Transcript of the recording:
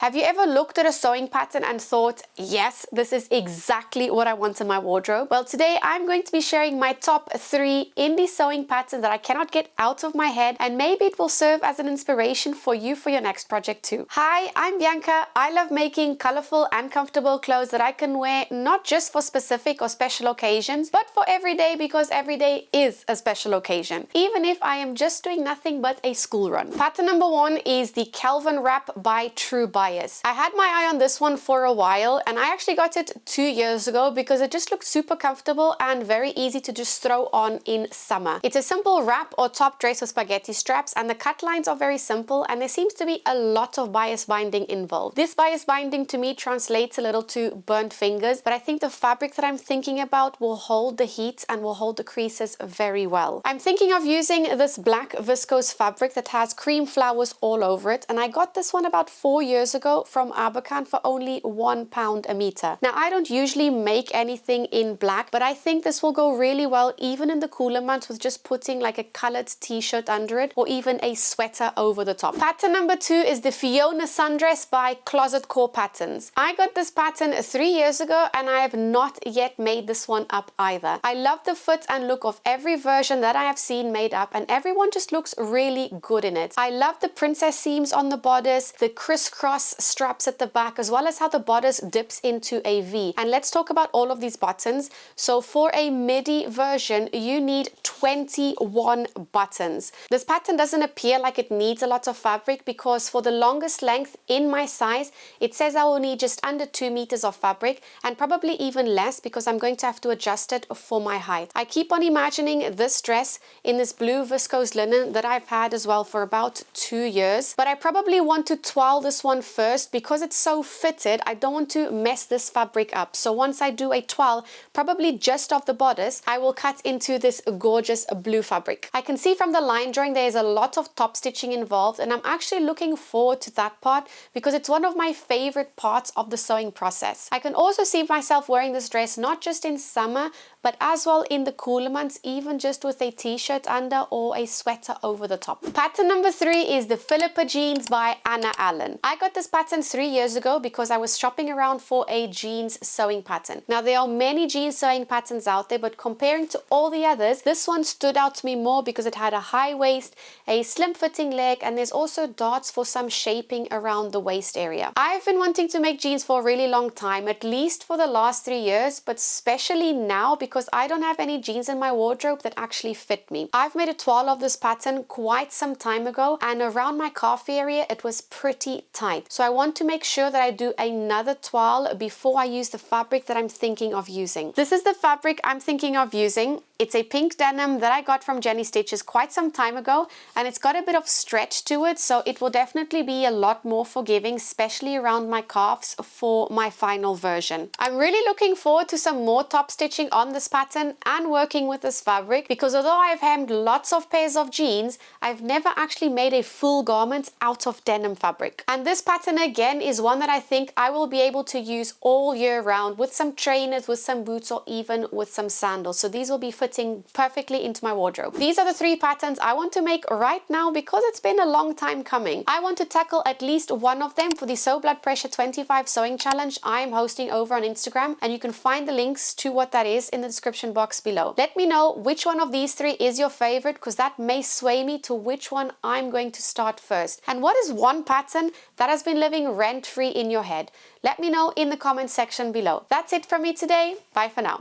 Have you ever looked at a sewing pattern and thought, yes, this is exactly what I want in my wardrobe? Well, today I'm going to be sharing my top 3 indie sewing patterns that I cannot get out of my head, and maybe it will serve as an inspiration for you for your next project too. Hi, I'm Bianca. I love making colorful and comfortable clothes that I can wear not just for specific or special occasions, but for every day, because every day is a special occasion, even if I am just doing nothing but a school run. Pattern number 1 is the Kelvin wrap by True Bias. I had my eye on this one for a while, and I actually got it 2 years ago because it just looked super comfortable and very easy to just throw on in summer. It's a simple wrap or top dress with spaghetti straps, and the cut lines are very simple, and there seems to be a lot of bias binding involved. This bias binding to me translates a little to burnt fingers, but I think the fabric that I'm thinking about will hold the heat and will hold the creases very well. I'm thinking of using this black viscose fabric that has cream flowers all over it, and I got this one about 4 years ago from Abercan for only £1 a meter. Now, I don't usually make anything in black, but I think this will go really well even in the cooler months with just putting like a colored t-shirt under it or even a sweater over the top. Pattern number 2 is the Fiona sundress by Closet Core Patterns. I got this pattern 3 years ago, and I have not yet made this one up either. I love the fit and look of every version that I have seen made up, and everyone just looks really good in it. I love the princess seams on the bodice, the crisscross straps at the back, as well as how the bodice dips into a V. And let's talk about all of these buttons. So for a midi version, you need 21 buttons. This pattern doesn't appear like it needs a lot of fabric, because for the longest length in my size, it says I will need just under 2 meters of fabric, and probably even less because I'm going to have to adjust it for my height. I keep on imagining this dress in this blue viscose linen that I've had as well for about 2 years, but I probably want to twirl this one first because it's so fitted. I don't want to mess this fabric up. So once I do a twirl, probably just off the bodice, I will cut into this gorgeous blue fabric. I can see from the line drawing there is a lot of top stitching involved, and I'm actually looking forward to that part because it's one of my favorite parts of the sewing process. I can also see myself wearing this dress not just in summer, but as well in the cooler months, even just with a t-shirt under or a sweater over the top. Pattern number 3 is the Philippa jeans by Anna Allen. I got this pattern 3 years ago because I was shopping around for a jeans sewing pattern. Now, there are many jeans sewing patterns out there, but comparing to all the others, this one stood out to me more because it had a high waist, a slim fitting leg, and there's also darts for some shaping around the waist area. I've been wanting to make jeans for a really long time, at least for the last 3 years, but especially now because I don't have any jeans in my wardrobe that actually fit me. I've made a twirl of this pattern quite some time ago, and around my calf area it was pretty tight. So I want to make sure that I do another twirl before I use the fabric that I'm thinking of using. This is the fabric I'm thinking of using. It's a pink denim that I got from Jenny Stitches quite some time ago, and it's got a bit of stretch to it, so it will definitely be a lot more forgiving, especially around my calves for my final version. I'm really looking forward to some more top stitching on this pattern and working with this fabric, because although I've hemmed lots of pairs of jeans, I've never actually made a full garment out of denim fabric. And this pattern again is one that I think I will be able to use all year round with some trainers, with some boots, or even with some sandals. So these will be fitting perfectly into my wardrobe. These are the 3 patterns I want to make right now because it's been a long time coming. I want to tackle at least one of them for the Sew Blood Pressure 25 Sewing Challenge I'm hosting over on Instagram, and you can find the links to what that is in the description box below. Let me know which one of these 3 is your favorite, because that may sway me to which one I'm going to start first. And what is one pattern that has been living rent-free in your head? Let me know in the comment section below. That's it from me today. Bye for now.